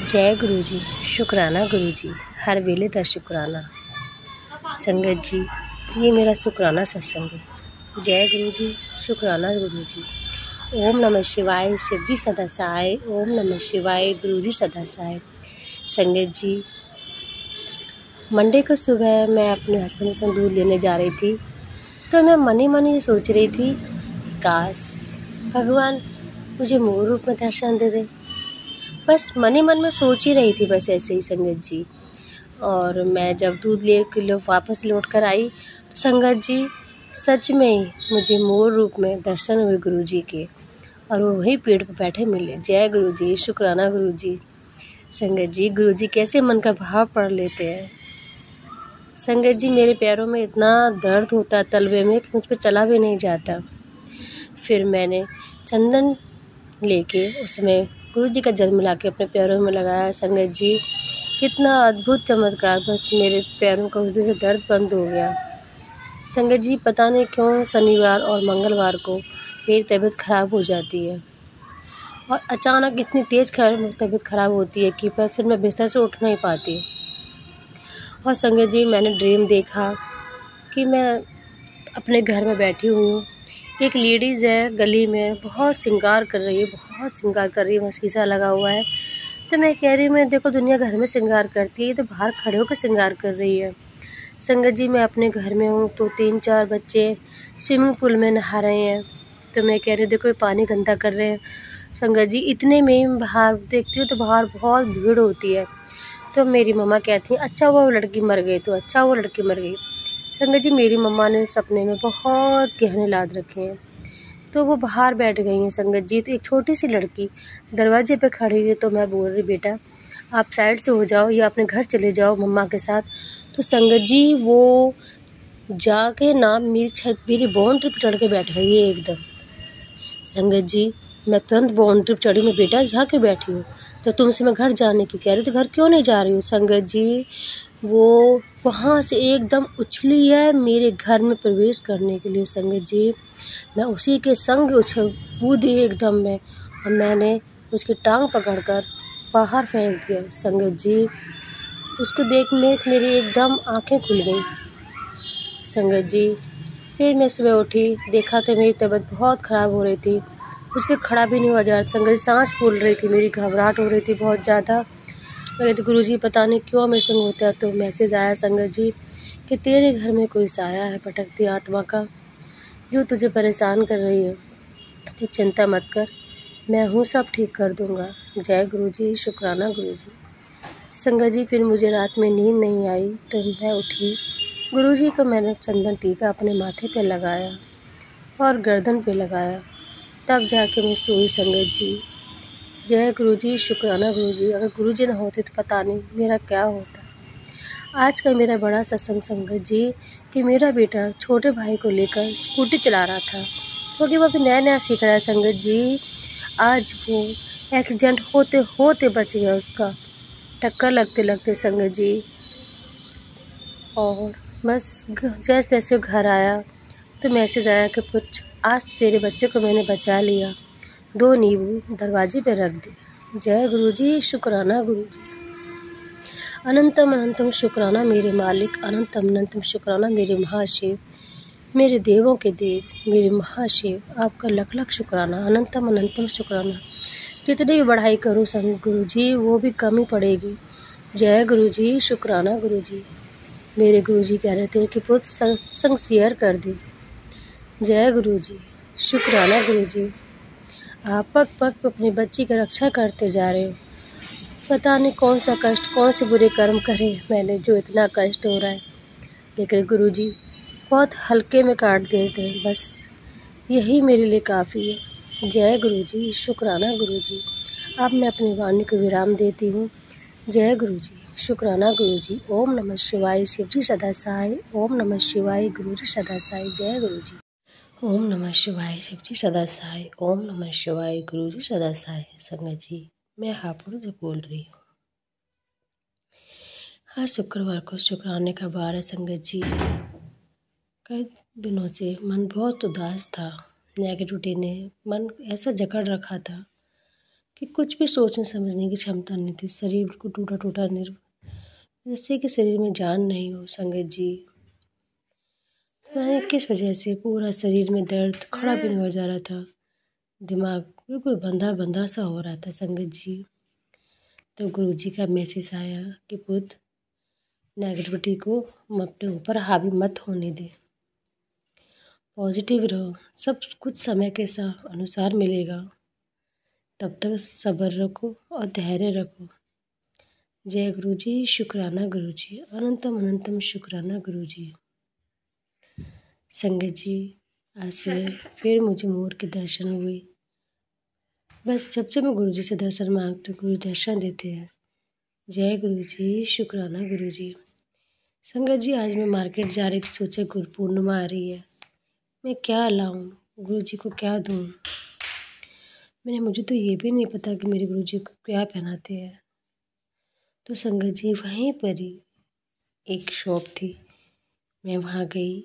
जय गुरु जी, शुक्राना गुरु जी, हर वेले दा शुक्राना। संगत जी, ये मेरा शुक्राना सत्संग है। जय गुरु जी, शुक्राना गुरु जी। ओम नमः शिवाय, शिव जी सदा सहाय। ओम नमः शिवाय, गुरु जी सदा सहाय। संगत जी, मंडे को सुबह मैं अपने हस्बैंड से दूध लेने जा रही थी, तो मैं मन ही मन ये सोच रही थी, काश भगवान मुझे मूल रूप में दर्शन दे दे। बस मन ही मन में सोच ही रही थी, बस ऐसे ही संगत जी। और मैं जब दूध ले के वापस लौट कर आई तो संगत जी सच में ही मुझे मूल रूप में दर्शन हुए गुरु जी के, और वो वही पेड़ पर बैठे मिले। जय गुरु जी, शुक्राना गुरु जी। संगत जी, गुरु जी कैसे मन का भाव पढ़ लेते हैं। संगत जी, मेरे पैरों में इतना दर्द होता है तलवे में कि मुझ पर चला भी नहीं जाता। फिर मैंने चंदन लेके उसमें गुरु जी का जल मिला के अपने पैरों में लगाया। संगत जी, इतना अद्भुत चमत्कार, बस मेरे पैरों का उस दिन से दर्द बंद हो गया। संगत जी, पता नहीं क्यों शनिवार और मंगलवार को मेरी तबीयत ख़राब हो जाती है, और अचानक इतनी तेज़ तबीयत ख़राब होती है कि फिर मैं बिस्तर से उठ नहीं पाती। और संगत जी, मैंने ड्रीम देखा कि मैं अपने घर में बैठी हुई हूँ, एक लेडीज़ है गली में, बहुत श्रृंगार कर रही है, बहुत श्रृंगार कर रही है। वहाँ शीशा लगा हुआ है, तो मैं कह रही हूँ, मैं देखो दुनिया घर में श्रृंगार करती है, ये तो बाहर खड़े होकर श्रृंगार कर रही है। संगत जी, मैं अपने घर में हूँ तो 3-4 बच्चे स्विमिंग पूल में नहा रहे हैं, तो मैं कह रही हूँ देखो ये पानी गंदा कर रहे हैं। संगत जी, इतने में ही बाहर देखती हूँ तो बाहर बहुत भीड़ होती है, तो मेरी मम्मा कहती है अच्छा वो लड़की मर गई, तो अच्छा वो लड़की मर गई। संगत जी, मेरी मम्मा ने सपने में बहुत गहने लाद रखे हैं, तो वो बाहर बैठ गई हैं। संगत जी, तो एक छोटी सी लड़की दरवाजे पे खड़ी है, तो मैं बोल रही बेटा आप साइड से हो जाओ या अपने घर चले जाओ मम्मा के साथ। तो संगत जी, वो जाके ना मेरी बाउंड्री पे चढ़ के बैठ गई है एकदम। संगत जी, मैं तुरंत बाउंड्री पे चढ़ी, मैं बेटा यहाँ क्यों बैठी हो, तो तुमसे मैं घर जाने की कह रही, तो घर क्यों नहीं जा रही हो। संगत जी, वो वहाँ से एकदम उछली है मेरे घर में प्रवेश करने के लिए। संगत जी, मैं उसी के संग कूदी एकदम में, और मैंने उसकी टांग पकड़कर बाहर फेंक दिया। संगत जी, उसको देख में मेरी एकदम आंखें खुल गई। संगत जी, फिर मैं सुबह उठी, देखा तो मेरी तबीयत बहुत ख़राब हो रही थी, उस पर खड़ा भी नहीं हुआ जा रहा। संगत जी, सांस फूल रही थी, मेरी घबराहट हो रही थी बहुत ज़्यादा। मैंने तो गुरु जी पता नहीं क्यों मेरे संग होता है, तो मैसेज आया संगत जी कि तेरे घर में कोई साया है भटकती आत्मा का, जो तुझे परेशान कर रही है, तो चिंता मत कर, मैं हूँ, सब ठीक कर दूँगा। जय गुरु जी, शुक्राना गुरु जी। संगत जी, फिर मुझे रात में नींद नहीं आई, तो मैं उठी, गुरु जी को मैंने चंदन टीका अपने माथे पे लगाया और गर्दन पे लगाया, तब जाके मैं सोई। संगत जी, जय गुरु जी, शुक्राना गुरु जी। अगर गुरु जी ना होते तो पता नहीं मेरा क्या होता। आज का मेरा बड़ा सत्संग संगत जी कि मेरा बेटा छोटे भाई को लेकर स्कूटी चला रहा था, क्योंकि वो अभी नया नया सीख रहा है। संगत जी, आज वो एक्सीडेंट होते होते बच गया, उसका टक्कर लगते लगते। संगत जी, और बस जैसे तैसे घर आया तो मैसेज आया कि कुछ आज तेरे बच्चे को मैंने बचा लिया, 2 नींबू दरवाजे पे रख दे। जय गुरु जी, शुक्राना गुरु जी। अनंतम अनंतम शुक्राना मेरे मालिक, अनंतम अनंतम शुक्राना मेरे महाशिव, मेरे देवों के देव, मेरे महाशिव, आपका लख लख शुक्राना, अनंतम अनंतम शुक्राना। जितनी भी बढ़ाई करूँ संग गुरु जी वो भी कम ही पड़ेगी। जय गुरु जी, शुक्राना गुरु जी। मेरे गुरु जी कह रहे थे कि पुत्र सत्संग शेयर कर दे। जय गुरु जी, शुक्राना गुरु जी। आप पग पग पे अपनी बच्ची की रक्षा करते जा रहे हो। पता नहीं कौन सा कष्ट, कौन से बुरे कर्म करे मैंने जो इतना कष्ट हो रहा है, लेकिन गुरु जी बहुत हल्के में काट देते हैं, बस यही मेरे लिए काफ़ी है। जय गुरु जी, शुक्राना गुरु जी। अब मैं अपनी वाणी को विराम देती हूँ। जय गुरु जी, शुक्राना गुरु जी। ओम नमः शिवाय, शिव जी सदा सहाय। ओम नमः शिवाय, गुरु जी सदा सहाय। जय गुरु जी। ओम नमः शिवाय, शिव जी सदा सहाय। ओम नमः शिवाय, गुरु जी सदा सहाय। संगत जी, मैं हापुड़ से बोल रही हूँ। हर शुक्रवार को शुक्राने का बार है। संगत जी, कई दिनों से मन बहुत उदास था, नेगेटिविटी ने मन ऐसा जकड़ रखा था कि कुछ भी सोचने समझने की क्षमता नहीं थी। शरीर बिल्कुल टूटा टूटा जैसे कि शरीर में जान नहीं हो संगत जी। पता किस वजह से पूरा शरीर में दर्द, खड़ा भी नहीं हो जा रहा था। दिमाग बिल्कुल बंधा बंधा सा हो रहा था संगत जी। तो गुरु जी का मैसेज आया कि पुत्र, नेगेटिविटी को अपने ऊपर हावी मत होने दे, पॉजिटिव रहो, सब कुछ समय के अनुसार मिलेगा, तब तक सब्र रखो और धैर्य रखो। जय गुरु जी, शुक्राना गुरु जी, अनंतम अनंतम शुक्राना गुरु जी। संगत जी, आज सुबह फिर मुझे मोर के दर्शन हुए। बस जब जब मैं गुरु जी से दर्शन मांगती हूँ, गुरु दर्शन देते हैं। जय गुरु जी, शुक्राना गुरु जी। संगत जी, आज मैं मार्केट जा रही थी, सोचा गुरु पूर्णिमा आ रही है, मैं क्या लाऊं, गुरु जी को क्या दूं। मुझे तो ये भी नहीं पता कि मेरे गुरु जी को क्या पहनाते हैं। तो संगत जी, वहीं पर ही एक शॉप थी, मैं वहाँ गई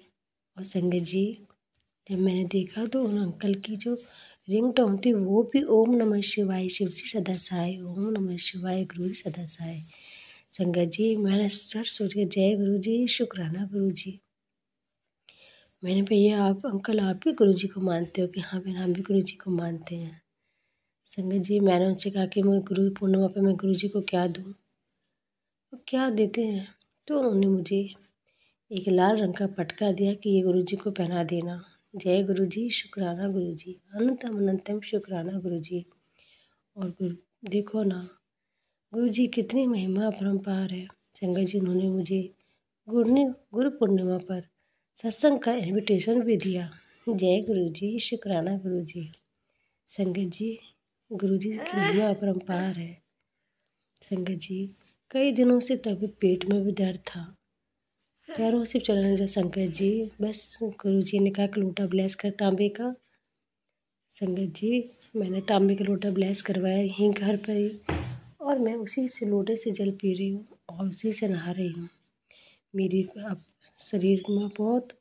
और संगत जी, जब मैंने देखा तो उन अंकल की जो रिंग टोन थी वो भी ओम नमः शिवाय, शिव जी सदा सहाय, ओम नमः शिवाय, गुरु जी सदा सहाय। संगत जी, मैंने सोच के जय गुरु जी, शुक्राना गुरु जी। मैंने भैया आप अंकल आप भी गुरु जी को मानते हो? कि हाँ बहन, हम भी गुरु जी को मानते हैं। संगत जी, मैंने उनसे कहा कि मैं गुरु पूर्णिमा पर मैं गुरु जी को क्या दूँ, वो क्या देते हैं। तो उन्होंने मुझे एक लाल रंग का पटका दिया कि ये गुरु जी को पहना देना। जय गुरु जी, शुक्राना गुरु जी, अनंतम अनंतम शुक्राना गुरु जी। और गुरु देखो ना, गुरु जी कितनी महिमा अपरंपार है। संगत जी, उन्होंने मुझे गुरु पूर्णिमा पर सत्संग का इनविटेशन भी दिया। जय गुरु जी, शुक्राना गुरु जी। संगत जी, गुरु जी की महिमा अपरंपार है। संगत जी, कई दिनों से तभी पेट में भी दर्द था, पैरों से चलने जा। संगत जी, बस गुरु जी ने कहा कि लोटा ब्लेस कर तांबे का। संगत जी, मैंने तांबे का लोटा ब्लेस करवाया यहीं घर पर ही, और मैं उसी से लोटे से जल पी रही हूँ और उसी से नहा रही हूँ। मेरी अब शरीर में बहुत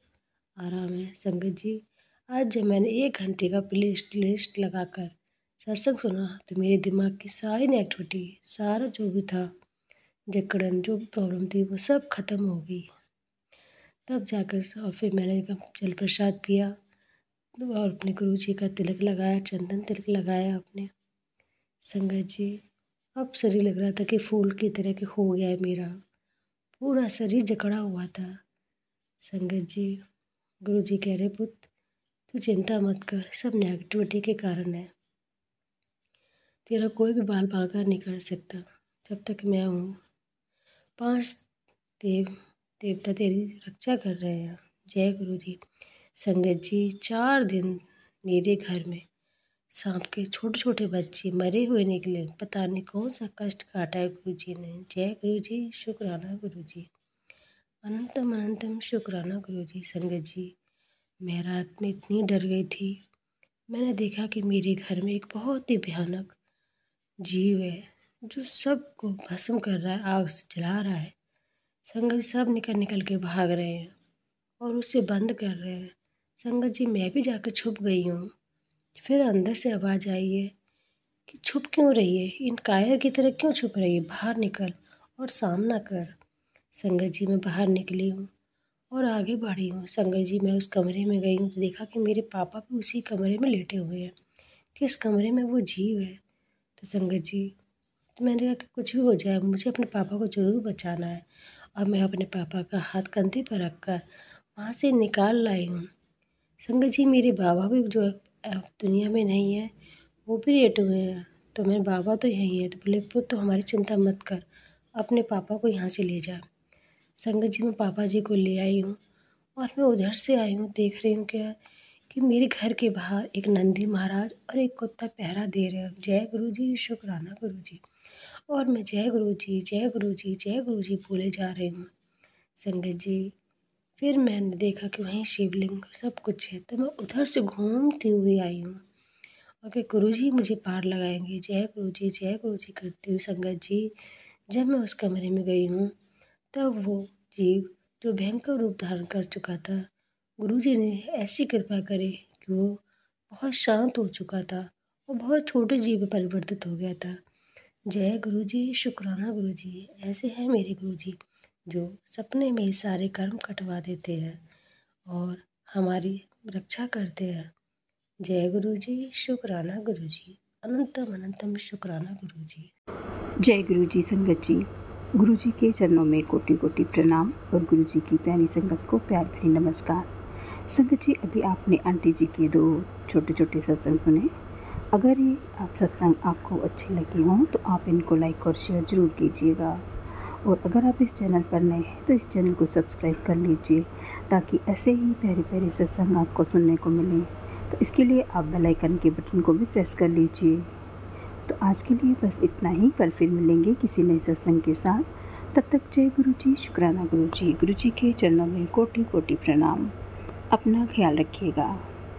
आराम है। संगत जी, आज जब मैंने 1 घंटे का प्ले लिस्ट लगाकर सत्संग सुना तो मेरे दिमाग की सारी नेगेटिविटी, सारा जो भी था, जकड़न जो भी प्रॉब्लम थी, वो सब खत्म हो गई। तब जाकर और फिर मैंने जल प्रसाद पिया और अपने गुरु जी का तिलक लगाया, चंदन तिलक लगाया अपने। संगत जी, अब शरीर लग रहा था कि फूल की तरह के हो गया है, मेरा पूरा शरीर जकड़ा हुआ था। संगत जी, गुरु जी कह रहे पुत्र, तू चिंता मत कर, सब नेगेटिविटी के कारण है, तेरा कोई भी बाल बांका नहीं कर सकता जब तक मैं हूँ। 5 देवता तेरी रक्षा कर रहे हैं। जय गुरु जी। संगत जी, 4 दिन मेरे घर में सांप के छोटे छोटे बच्चे मरे हुए निकले, पता नहीं कौन सा कष्ट काटा है गुरु जी ने। जय गुरु जी, शुक्राना गुरु जी, अनंतम अनंतम शुक्राना गुरु जी। संगत जी, मैं रात में इतनी डर गई थी, मैंने देखा कि मेरे घर में एक बहुत ही भयानक जीव है जो सबको भस्म कर रहा है, आग से जला रहा है। संगत जी, सब निकल निकल के भाग रहे हैं और उसे बंद कर रहे हैं। संगत जी, मैं भी जाकर छुप गई हूँ। फिर अंदर से आवाज़ आई है कि छुप क्यों रही है, इन कायर की तरह क्यों छुप रही है, बाहर निकल और सामना कर। संगत जी, मैं बाहर निकली हूँ और आगे बढ़ी हूँ। संगत जी, मैं उस कमरे में गई हूँ तो देखा कि मेरे पापा भी उसी कमरे में लेटे हुए हैं, जिस कमरे में वो जीव है। तो संगत जी, तो मैंने कहा कि कुछ भी हो जाए, मुझे अपने पापा को ज़रूर बचाना है। और मैं अपने पापा का हाथ कंधे पर रखकर वहाँ से निकाल लाई हूँ। संगत जी, मेरे बाबा भी जो अब दुनिया में नहीं है, वो भी लेटे हुए हैं। तो मेरे बाबा तो यहीं है। तो बोले पुत्र, तो हमारी चिंता मत कर, अपने पापा को यहाँ से ले जा। संगत जी, मैं पापा जी को ले आई हूँ और मैं उधर से आई हूँ, देख रही हूँ क्या कि मेरे घर के बाहर एक नंदी महाराज और एक कुत्ता पहरा दे रहे हैं। जय गुरु जी, शुक्राना गुरु जी। और मैं जय गुरु जी, जय गुरु जी, जय गुरु जी बोले जा रही हूँ। संगत जी, फिर मैंने देखा कि वहीं शिवलिंग सब कुछ है, तो मैं उधर से घूमती हुई आई हूँ और कि गुरु जी मुझे पार लगाएंगे। जय गुरु जी, जय गुरु जी करती हुई संगत जी, जब मैं उस कमरे में गई हूँ तब वो जीव जो भयंकर रूप धारण कर चुका था, गुरु जी ने ऐसी कृपा करी कि वो बहुत शांत हो चुका था और बहुत छोटे जीव में परिवर्तित हो गया था। जय गुरु जी, शुक्राना गुरु जी। ऐसे हैं मेरे गुरु जी जो सपने में सारे कर्म कटवा देते हैं और हमारी रक्षा करते हैं। जय गुरु जी, शुक्राना गुरु जी, अनंतम अनंतम शुक्राना गुरु जी। जय गुरु जी संगत जी। गुरु जी के चरणों में कोटि कोटि प्रणाम और गुरु जी की प्यारी संगत को प्यार भरी नमस्कार। संगत जी, अभी आपने आंटी जी के 2 छोटे छोटे सत्संग सुने। अगर ये सत्संग आपको अच्छे लगे हों तो आप इनको लाइक और शेयर ज़रूर कीजिएगा, और अगर आप इस चैनल पर नए हैं तो इस चैनल को सब्सक्राइब कर लीजिए ताकि ऐसे ही प्यारे प्यारे सत्संग आपको सुनने को मिले। तो इसके लिए आप बेल आइकन के बटन को भी प्रेस कर लीजिए। तो आज के लिए बस इतना ही। कल फिर मिलेंगे किसी नए सत्संग के साथ। तब तक जय गुरु जी, शुक्राना गुरु जी। गुरु जी के चरणों में कोटि कोटि प्रणाम। अपना ख्याल रखिएगा।